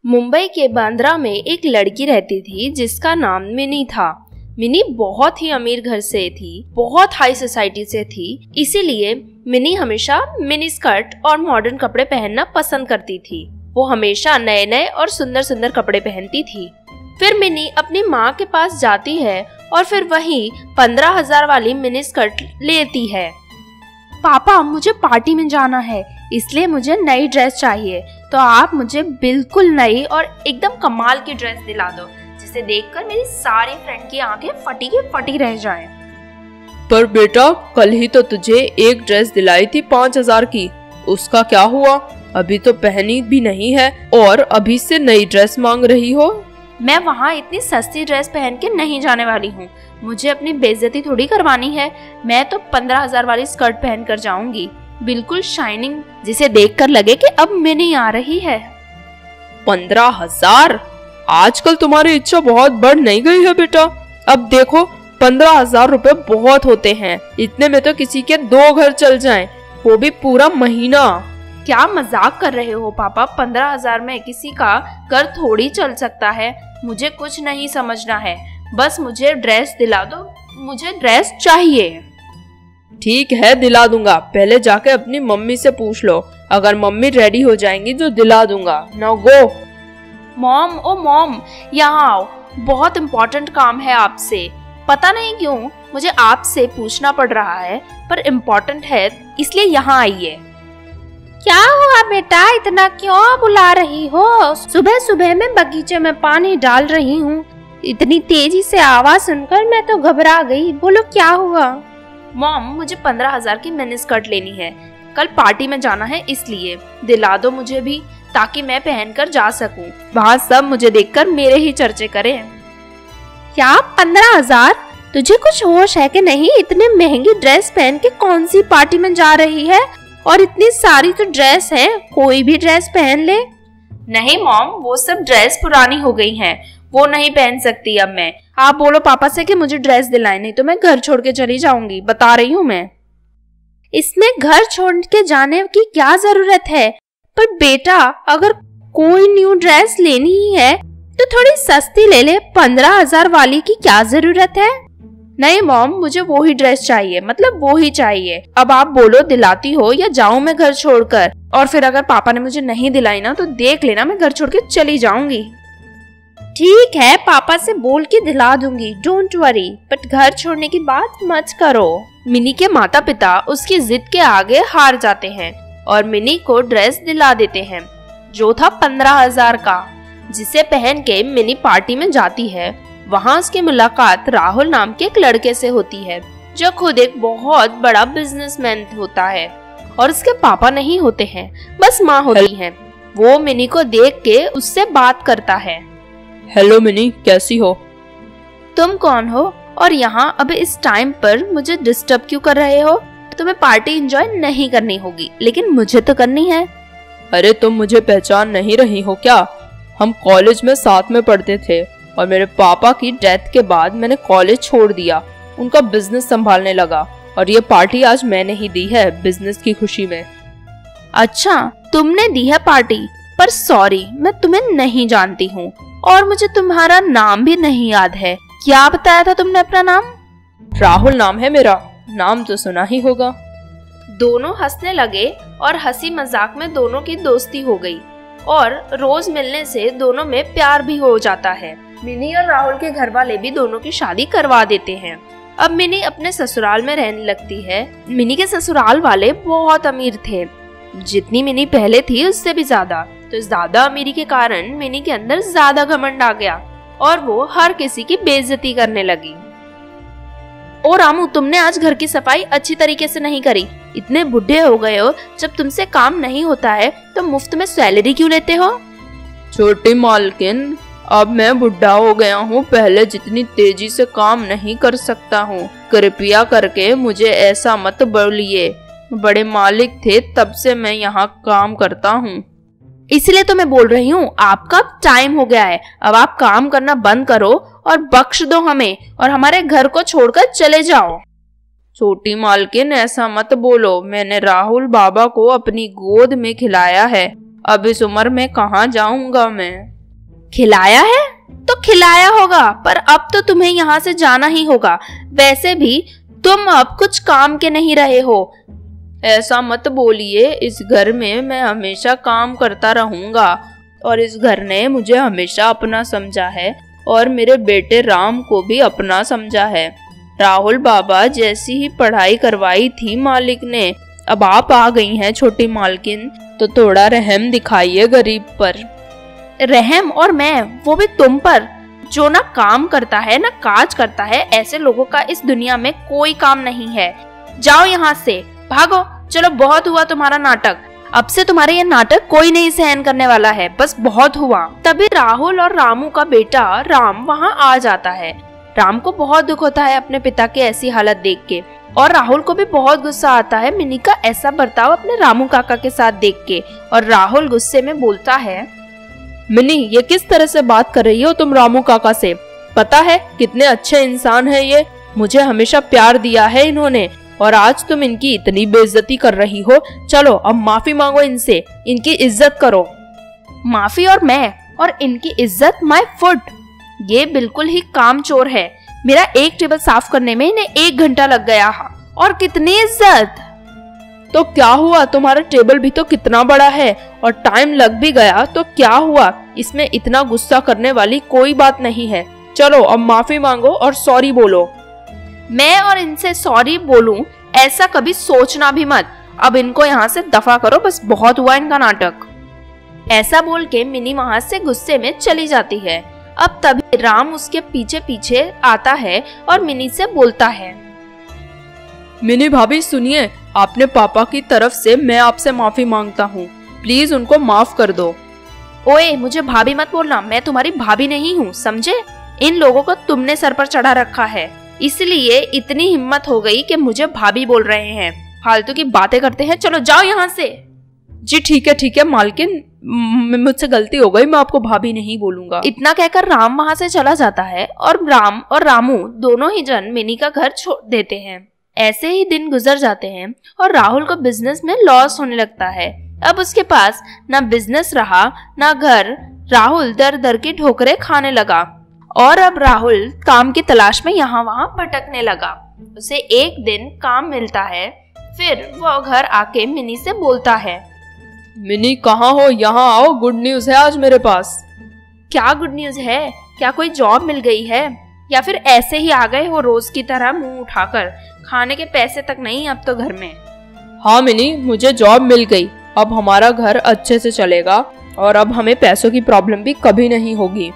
मुंबई के बांद्रा में एक लड़की रहती थी जिसका नाम मिनी था। मिनी बहुत ही अमीर घर से थी, बहुत हाई सोसाइटी से थी, इसीलिए मिनी हमेशा मिनी स्कर्ट और मॉडर्न कपड़े पहनना पसंद करती थी। वो हमेशा नए नए और सुंदर सुंदर कपड़े पहनती थी। फिर मिनी अपनी माँ के पास जाती है और फिर वही 15,000 वाली मिनी स्कर्ट लेती है। पापा, मुझे पार्टी में जाना है, इसलिए मुझे नई ड्रेस चाहिए, तो आप मुझे बिल्कुल नई और एकदम कमाल की ड्रेस दिला दो, जिसे देखकर मेरी सारी फ्रेंड की आंखें फटी की फटी रह जाएं। पर बेटा, कल ही तो तुझे एक ड्रेस दिलाई थी 5,000 की, उसका क्या हुआ? अभी तो पहनी भी नहीं है और अभी से नई ड्रेस मांग रही हो। मैं वहाँ इतनी सस्ती ड्रेस पहन के नहीं जाने वाली हूँ, मुझे अपनी बेइज्जती थोड़ी करवानी है। मैं तो 15,000 वाली स्कर्ट पहन कर जाऊंगी, बिल्कुल शाइनिंग, जिसे देखकर लगे कि अब मिनी आ रही है। 15,000? आजकल तुम्हारी इच्छा बहुत बढ़ नहीं गई है बेटा। अब देखो, 15,000 रुपए बहुत होते हैं, इतने में तो किसी के 2 घर चल जाएं, वो भी पूरा महीना। क्या मजाक कर रहे हो पापा? 15,000 में किसी का घर थोड़ी चल सकता है। मुझे कुछ नहीं समझना है, बस मुझे ड्रेस दिला दो, मुझे ड्रेस चाहिए। ठीक है, दिला दूंगा। पहले जाके अपनी मम्मी से पूछ लो, अगर मम्मी रेडी हो जाएंगी तो दिला दूंगा। Now go. मॉम, ओ मॉम, यहाँ आओ, बहुत इम्पोर्टेंट काम है आपसे। पता नहीं क्यों मुझे आपसे पूछना पड़ रहा है, पर इम्पोर्टेंट है, इसलिए यहाँ आइए। क्या हुआ बेटा, इतना क्यों बुला रही हो? सुबह सुबह मैं बगीचे में पानी डाल रही हूँ, इतनी तेजी से आवाज सुनकर मैं तो घबरा गई। बोलो क्या हुआ? मॉम, मुझे 15,000 की मिनी स्कर्ट लेनी है, कल पार्टी में जाना है, इसलिए दिला दो मुझे भी, ताकि मैं पहनकर जा सकूं। वहाँ सब मुझे देखकर मेरे ही चर्चे करें। क्या 15,000? तुझे कुछ होश है कि नहीं? इतने महंगी ड्रेस पहन के कौन सी पार्टी में जा रही है? और इतनी सारी तो ड्रेस है, कोई भी ड्रेस पहन ले। नहीं मॉम, वो सब ड्रेस पुरानी हो गई हैं, वो नहीं पहन सकती अब मैं। आप बोलो पापा से कि मुझे ड्रेस दिलाए, नहीं तो मैं घर छोड़ के चली जाऊंगी, बता रही हूँ मैं। इसमें घर छोड़ के जाने की क्या जरूरत है? पर बेटा, अगर कोई न्यू ड्रेस लेनी ही है तो थोड़ी सस्ती ले ले, 15,000 वाली की क्या जरूरत है? नहीं मॉम, मुझे वो ही ड्रेस चाहिए, मतलब वो ही चाहिए। अब आप बोलो दिलाती हो या जाऊं मैं घर छोड़कर? और फिर अगर पापा ने मुझे नहीं दिलाई ना तो देख लेना, मैं घर छोड़ के चली जाऊंगी। ठीक है, पापा से बोल के दिला दूंगी, डोंट वरी, बट घर छोड़ने की बात मत करो। मिनी के माता पिता उसकी जिद के आगे हार जाते हैं और मिनी को ड्रेस दिला देते हैं, जो था 15,000 का, जिसे पहन के मिनी पार्टी में जाती है। वहाँ उसकी मुलाकात राहुल नाम के एक लड़के से होती है, जो खुद एक बहुत बड़ा बिजनेसमैन होता है और उसके पापा नहीं होते हैं, बस माँ होती है। वो मिनी को देख के उससे बात करता है। हेलो मिनी, कैसी हो? तुम कौन हो और यहाँ अब इस टाइम पर मुझे डिस्टर्ब क्यों कर रहे हो? तुम्हें पार्टी एंजॉय नहीं करनी होगी, लेकिन मुझे तो करनी है। अरे तुम मुझे पहचान नहीं रही हो क्या? हम कॉलेज में साथ में पढ़ते थे और मेरे पापा की डेथ के बाद मैंने कॉलेज छोड़ दिया, उनका बिजनेस संभालने लगा, और ये पार्टी आज मैंने ही दी है बिजनेस की खुशी में। अच्छा, तुमने दी है पार्टी? पर सॉरी, मैं तुम्हें नहीं जानती हूँ और मुझे तुम्हारा नाम भी नहीं याद है। क्या बताया था तुमने अपना नाम? राहुल नाम है मेरा, नाम तो सुना ही होगा। दोनों हंसने लगे और हंसी मजाक में दोनों की दोस्ती हो गई और रोज मिलने से दोनों में प्यार भी हो जाता है। मिनी और राहुल के घर वाले भी दोनों की शादी करवा देते हैं। अब मिनी अपने ससुराल में रहने लगती है। मिनी के ससुराल वाले बहुत अमीर थे, जितनी मिनी पहले थी उससे भी ज्यादा। तो इस ज्यादा अमीरी के कारण मिनी के अंदर ज्यादा घमंड आ गया और वो हर किसी की बेइज्जती करने लगी। ओ रामू, तुमने आज घर की सफाई अच्छी तरीके से नहीं करी, इतने बुढ़े हो गए हो, जब तुमसे काम नहीं होता है तो मुफ्त में सैलरी क्यों लेते हो? छोटी मालकिन, अब मैं बुढ़ा हो गया हूँ, पहले जितनी तेजी से काम नहीं कर सकता हूँ, कृपया करके मुझे ऐसा मत बोलिए। बड़े मालिक थे तब से मैं यहाँ काम करता हूँ। इसलिए तो मैं बोल रही हूँ, आपका टाइम हो गया है, अब आप काम करना बंद करो और बख्श दो हमें और हमारे घर को छोड़कर चले जाओ। छोटी मालकिन, ऐसा मत बोलो, मैंने राहुल बाबा को अपनी गोद में खिलाया है अब इस उम्र में कहाँ जाऊंगा मैं। खिलाया है तो खिलाया होगा, पर अब तो तुम्हें यहाँ से जाना ही होगा। वैसे भी तुम अब कुछ काम के नहीं रहे हो। ऐसा मत बोलिए, इस घर में मैं हमेशा काम करता रहूंगा और इस घर ने मुझे हमेशा अपना समझा है और मेरे बेटे राम को भी अपना समझा है। राहुल बाबा जैसी ही पढ़ाई करवाई थी मालिक ने, अब आप आ गई हैं छोटी मालकिन, तो थोड़ा रहम दिखाइए गरीब पर। रहम? और मैं, वो भी तुम पर, जो ना काम करता है ना काज करता है। ऐसे लोगों का इस दुनिया में कोई काम नहीं है। जाओ यहाँ से, भागो। चलो बहुत हुआ तुम्हारा नाटक, अब से तुम्हारे ये नाटक कोई नहीं सहन करने वाला है, बस बहुत हुआ। तभी राहुल और रामू का बेटा राम वहाँ आ जाता है। राम को बहुत दुख होता है अपने पिता की ऐसी हालत देख के, और राहुल को भी बहुत गुस्सा आता है मिनी का ऐसा बर्ताव अपने रामू काका के साथ देख के। और राहुल गुस्से में बोलता है, मिनी ये किस तरह से बात कर रही हो तुम रामू काका से? पता है कितने अच्छे इंसान है ये, मुझे हमेशा प्यार दिया है इन्होंने, और आज तुम इनकी इतनी बेइज्जती कर रही हो। चलो अब माफी मांगो इनसे, इनकी इज्जत करो। माफी और मैं और इनकी इज्जत, माय फुट। ये बिल्कुल ही कामचोर है। मेरा एक टेबल साफ करने में इन्हें 1 घंटा लग गया। और कितनी इज्जत। तो क्या हुआ, तुम्हारा टेबल भी तो कितना बड़ा है और टाइम लग भी गया तो क्या हुआ, इसमें इतना गुस्सा करने वाली कोई बात नहीं है। चलो अब माफी मांगो और सॉरी बोलो। मैं और इनसे सॉरी बोलूं ऐसा कभी सोचना भी मत। अब इनको यहाँ से दफा करो, बस बहुत हुआ इनका नाटक। ऐसा बोल के मिनी वहाँ से गुस्से में चली जाती है। अब तभी राम उसके पीछे पीछे आता है और मिनी से बोलता है, मिनी भाभी सुनिए, आपने पापा की तरफ से मैं आपसे माफी मांगता हूँ, प्लीज उनको माफ कर दो। ओए मुझे भाभी मत बोलना, मैं तुम्हारी भाभी नहीं हूँ, समझे? इन लोगों को तुमने सर पर चढ़ा रखा है, इसलिए इतनी हिम्मत हो गई कि मुझे भाभी बोल रहे हैं। फालतू की बातें करते हैं, चलो जाओ यहाँ से। जी ठीक है मालकिन, मुझसे गलती हो गई, मैं आपको भाभी नहीं बोलूंगा। इतना कहकर राम वहाँ से चला जाता है और राम और रामू दोनों ही जन मिनी का घर छोड़ देते हैं। ऐसे ही दिन गुजर जाते हैं और राहुल को बिजनेस में लॉस होने लगता है। अब उसके पास ना बिजनेस रहा ना घर। राहुल दर दर की ठोकरें खाने लगा और अब राहुल काम की तलाश में यहाँ वहाँ भटकने लगा। उसे एक दिन काम मिलता है, फिर वो घर आके मिनी से बोलता है, मिनी कहाँ हो, यहाँ आओ, गुड न्यूज है आज मेरे पास। क्या गुड न्यूज है? क्या कोई जॉब मिल गई है या फिर ऐसे ही आ गए हो रोज की तरह मुंह उठाकर? खाने के पैसे तक नहीं अब तो घर में। हाँ मिनी, मुझे जॉब मिल गई, अब हमारा घर अच्छे से चलेगा और अब हमें पैसों की प्रॉब्लम भी कभी नहीं होगी।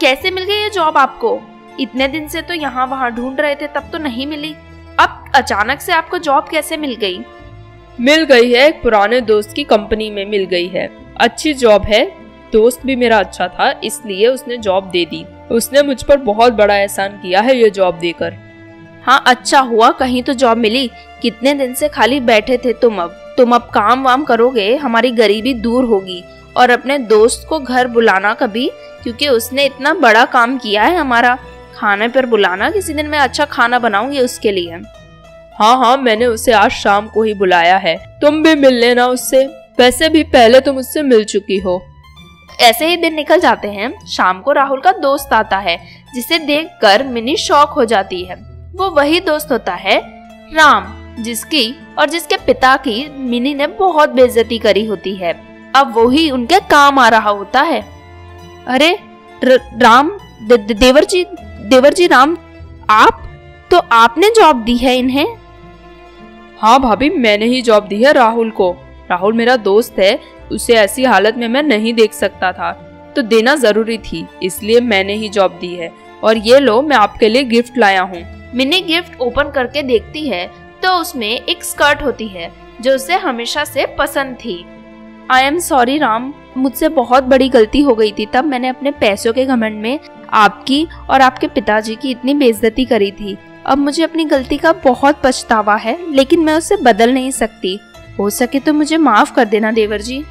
कैसे मिल गई ये जॉब आपको? इतने दिन से तो यहाँ वहाँ ढूंढ रहे थे, तब तो नहीं मिली, अब अचानक से आपको जॉब कैसे मिल गई? मिल गई है, एक पुराने दोस्त की कंपनी में मिल गई है। अच्छी जॉब है, दोस्त भी मेरा अच्छा था इसलिए उसने जॉब दे दी। उसने मुझ पर बहुत बड़ा एहसान किया है ये जॉब देकर। हाँ अच्छा हुआ कहीं तो जॉब मिली। कितने दिन से खाली बैठे थे तुम अब काम वाम करोगे, हमारी गरीबी दूर होगी। और अपने दोस्त को घर बुलाना कभी, क्योंकि उसने इतना बड़ा काम किया है हमारा। खाने पर बुलाना, किसी दिन मैं अच्छा खाना बनाऊंगी उसके लिए। हाँ मैंने उसे आज शाम को ही बुलाया है, तुम भी मिल लेना उससे। वैसे भी पहले तुम उससे मिल चुकी हो। ऐसे ही दिन निकल जाते हैं। शाम को राहुल का दोस्त आता है, जिसे देखकर मिनी शॉक हो जाती है। वो वही दोस्त होता है राम, जिसके पिता की मिनी ने बहुत बेइज्जती करी होती है। अब वो ही उनके काम आ रहा होता है। अरे राम, देवर जी राम, आप तो आपने जॉब दी है इन्हें? हाँ भाभी, मैंने ही जॉब दी है राहुल को। राहुल मेरा दोस्त है, उसे ऐसी हालत में मैं नहीं देख सकता था, तो देना जरूरी थी, इसलिए मैंने ही जॉब दी है। और ये लो, मैं आपके लिए गिफ्ट लाया हूँ। मिनी गिफ्ट ओपन करके देखती है तो उसमें एक स्कर्ट होती है जो उसे हमेशा से पसंद थी। आई एम सॉरी राम, मुझसे बहुत बड़ी गलती हो गई थी। तब मैंने अपने पैसों के घमंड में आपकी और आपके पिताजी की इतनी बेइज्जती करी थी। अब मुझे अपनी गलती का बहुत पछतावा है, लेकिन मैं उसे बदल नहीं सकती। हो सके तो मुझे माफ कर देना देवर जी।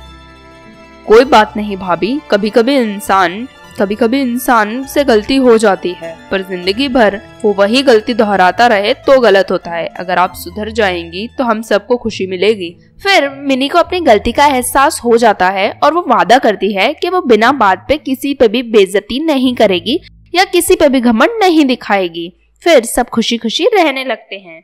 कोई बात नहीं भाभी, कभी कभी इंसान कभी कभी इंसान से गलती हो जाती है, पर जिंदगी भर वो वही गलती दोहराता रहे तो गलत होता है। अगर आप सुधर जाएंगी तो हम सबको खुशी मिलेगी। फिर मिनी को अपनी गलती का एहसास हो जाता है और वो वादा करती है कि वो बिना बात पे किसी पे भी बेइज्जती नहीं करेगी या किसी पे भी घमंड नहीं दिखाएगी। फिर सब खुशी खुशी रहने लगते हैं।